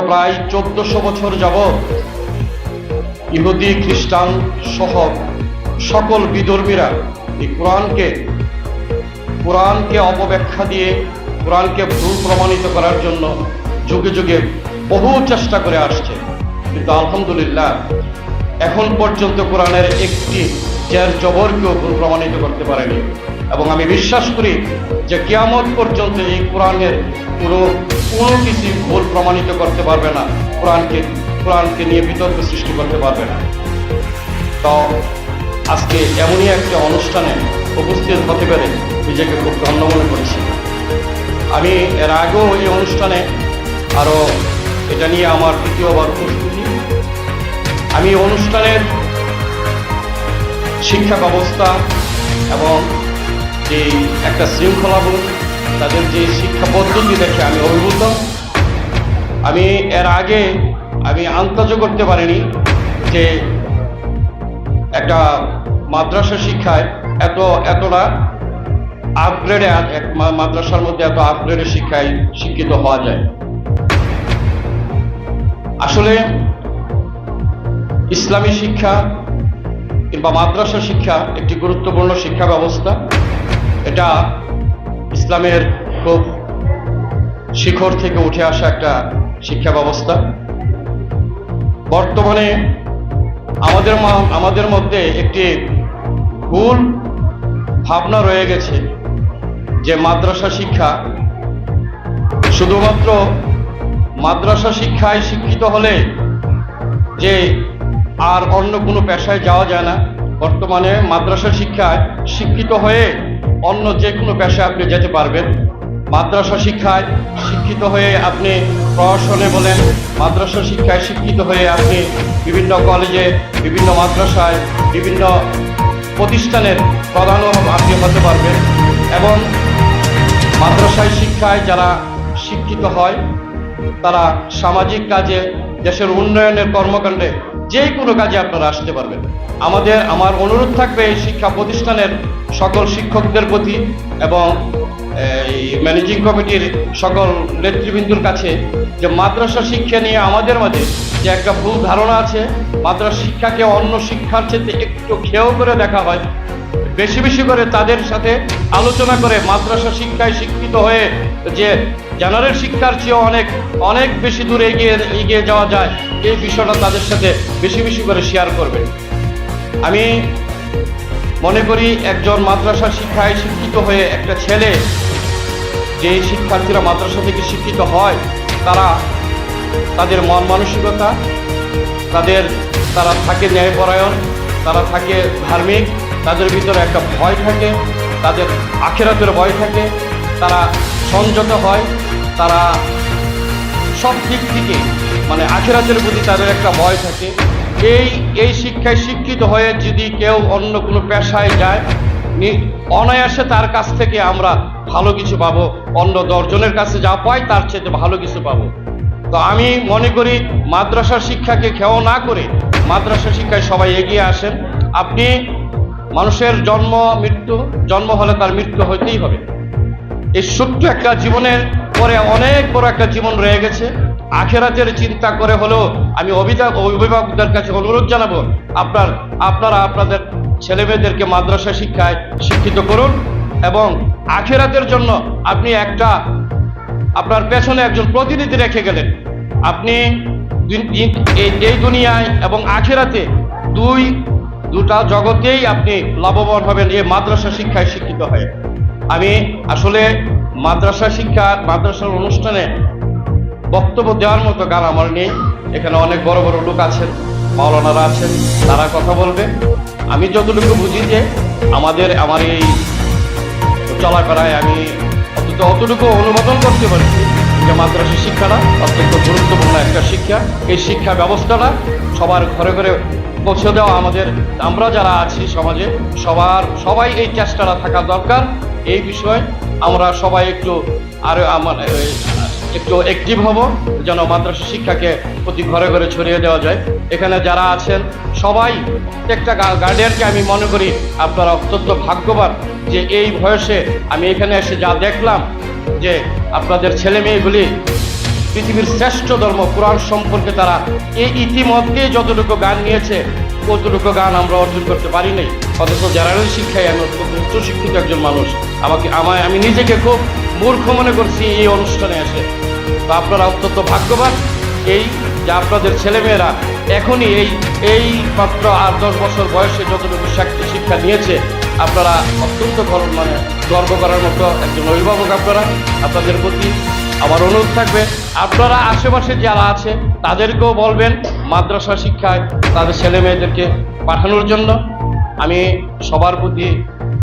প্রায় 1400 বছর যাবৎ ইহুদি খ্রিস্টান সহ সকল বিধর্মীরা এই কোরআনকে অপব্যাখ্যা দিয়ে কোরআনকে ভুল প্রমাণিত করার জন্য যুগে যুগে বহু চেষ্টা করে আসছে, কিন্তু আলহামদুলিল্লাহ এখন পর্যন্ত কোরআনের একটি জের জবরকেও ভুল প্রমাণিত করতে পারেনি। এবং আমি বিশ্বাস করি যে কিয়ামত পর্যন্ত এই কোরআনের কোনো কিছু ভুল প্রমাণিত করতে পারবে না, কোরআনকে নিয়ে বিতর্ক সৃষ্টি করতে পারবে না। তো আজকে এমনই একটা অনুষ্ঠানে উপস্থিত হতে পেরে নিজেকে খুব ধন্য মনে করেছি। আমি এর আগেও এই অনুষ্ঠানে আরও এটা নিয়ে আমার দ্বিতীয়বার প্রস্তুতি। আমি অনুষ্ঠানের শিক্ষা ব্যবস্থা এবং যে একটা শৃঙ্খলাবোধ, তাদের যে শিক্ষা পদ্ধতি দেখে আমি অভিভূত। আমি এর আগে আন্দাজ করতে পারিনি যে একটা মাদ্রাসা শিক্ষায় এতটা আপগ্রেডে, মাদ্রাসার মধ্যে এত আপগ্রেডের শিক্ষায় শিক্ষিত হওয়া যায়। আসলে ইসলামী শিক্ষা কিংবা মাদ্রাসা শিক্ষা একটি গুরুত্বপূর্ণ শিক্ষা ব্যবস্থা। এটা ইসলামের খুব শিখর থেকে উঠে আসা একটা শিক্ষা ব্যবস্থা। বর্তমানে আমাদের মধ্যে একটি ভুল ভাবনা রয়ে গেছে যে মাদ্রাসা শিক্ষা শুধুমাত্র মাদ্রাসা শিক্ষায় শিক্ষিত হলে যে আর অন্য কোনো পেশায় যাওয়া যায় না। বর্তমানে মাদ্রাসা শিক্ষায় শিক্ষিত হয়ে অন্য যে কোনো পেশায় আপনি যেতে পারবেন। মাদ্রাসা শিক্ষায় শিক্ষিত হয়ে আপনি প্রশাসনে বলেন, মাদ্রাসা শিক্ষায় শিক্ষিত হয়ে আপনি বিভিন্ন কলেজে, বিভিন্ন মাদ্রাসায়, বিভিন্ন প্রতিষ্ঠানের প্রধানও আপনি হতে পারবেন। এবং মাদ্রাসায় শিক্ষায় যারা শিক্ষিত হয় তারা সামাজিক কাজে, দেশের উন্নয়নের কর্মকাণ্ডে, যে কোনো কাজে আপনারা আসতে পারবেন। আমার অনুরোধ থাকবে এই শিক্ষা প্রতিষ্ঠানের সকল শিক্ষকদের প্রতি এবং এই ম্যানেজিং কমিটির সকল নেতৃবৃন্দর কাছে যে মাদ্রাসা শিক্ষা নিয়ে আমাদের মাঝে যে একটা ভুল ধারণা আছে, মাদ্রাসা শিক্ষাকে অন্য শিক্ষার চেয়ে একটু খেয়েও করে দেখা হয়। বেশি বেশি করে তাদের সাথে আলোচনা করে মাদ্রাসা শিক্ষায় শিক্ষিত হয়ে যে জেনারেল শিক্ষার চেয়েও অনেক বেশি দূরে এগিয়ে যাওয়া যায়, এই বিষয়টা তাদের সাথে বেশি বেশি করে শেয়ার করবে। আমি মনে করি একজন মাদ্রাসা শিক্ষায় শিক্ষিত হয়ে একটা ছেলে, যে শিক্ষার্থীরা মাদ্রাসা থেকে শিক্ষিত হয়, তাদের মন মানসিকতা, তারা থাকে ন্যায়পরায়ণ, তারা থাকে ধার্মিক, তাদের ভিতরে একটা ভয় থাকে, তাদের আখিরাতের ভয় থাকে, তারা সংযত হয়, তারা সব দিক থেকে মানে আখিরাতের প্রতি তাদের একটা ভয় থাকে। এই শিক্ষায় শিক্ষিত হয়ে যদি কেউ অন্য কোনো পেশায় যায়, অনায়াসে তার কাছ থেকে আমরা ভালো কিছু পাবো, অন্য 10 জনের কাছে যা পাই তার চেয়ে ভালো কিছু পাবো। তো আমি মনে করি মাদ্রাসা শিক্ষাকে খেও না করে মাদ্রাসা শিক্ষায় সবাই এগিয়ে আসেন। আপনি মানুষের জন্ম হলে তার মৃত্যু হইতেই হবে। এই ছোট্ট একটা জীবনের পরে অনেক বড় একটা জীবন রয়ে গেছে। আখিরাতের চিন্তা করে হলেও আমি অভিভাবকদের কাছে অনুরোধ জানাবো, আপনারা আপনাদের ছেলেমেয়েদেরকে মাদ্রাসা শিক্ষায় শিক্ষিত করুন এবং আখিরাতের জন্য আপনি আপনার পেছনে একজন প্রতিনিধি রেখে গেলেন। আপনি এই দুনিয়ায় এবং আখিরাতে দুটা জগতেই আপনি লাভবান হবেন এই মাদ্রাসা শিক্ষায় শিক্ষিত হয়ে। আমি আসলে মাদ্রাসার অনুষ্ঠানে বক্তব্য দেওয়ার মতো গান আমার নেই। এখানে অনেক বড় বড় লোক আছেন, মাওলানারা আছেন, তারা কথা বলবে। আমি যতটুকু বুঝি যে আমার এই চলাফেরায় আমি অতটুকু অনুমোদন করতে পারছি যে মাদ্রাসা শিক্ষাটা অত্যন্ত গুরুত্বপূর্ণ একটা শিক্ষা। এই শিক্ষা ব্যবস্থাটা সবার ঘরে ঘরে পৌঁছে দেওয়া আমরা যারা আছি সমাজে সবাই এই চেষ্টাটা থাকা দরকার। এই বিষয়ে আমরা সবাই একটু অ্যাক্টিভ হব যেন মাদ্রাসা শিক্ষাকে প্রতি ঘরে ঘরে ছড়িয়ে দেওয়া যায়। এখানে যারা আছেন সবাই, প্রত্যেকটা গার্ডিয়ানকে আমি মনে করি আপনারা অত্যন্ত ভাগ্যবান যে এই বয়সে আমি এখানে এসে যা দেখলাম যে আপনাদের ছেলে মেয়েগুলি পৃথিবীর শ্রেষ্ঠ ধর্ম কোরআন সম্পর্কে তারা এই ইতিমধ্যে যতটুকু জ্ঞান নিয়েছে কতটুকু জ্ঞান আমরা অর্জন করতে পারি নাই। অথচ জেনারেল শিক্ষায় আমি অত্যন্ত উচ্চশিক্ষিত একজন মানুষ, আমি নিজেকে খুব মূর্খ মনে করছি এই অনুষ্ঠানে এসে। তো আপনারা অত্যন্ত ভাগ্যবান এই যে আপনাদের ছেলেমেয়েরা এখনই এই মাত্র 8-10 বছর বয়সে যতটুকু শিক্ষা নিয়েছে, আপনারা অত্যন্ত গর্ব করার মতো একজন অভিভাবক। আপনাদের প্রতি আমার অনুরোধ থাকবে, আপনারা আশেপাশে যারা আছে তাদেরকেও বলবেন মাদ্রাসা শিক্ষায় তাদের ছেলে মেয়েদেরকে পাঠানোর জন্য। আমি সবার প্রতি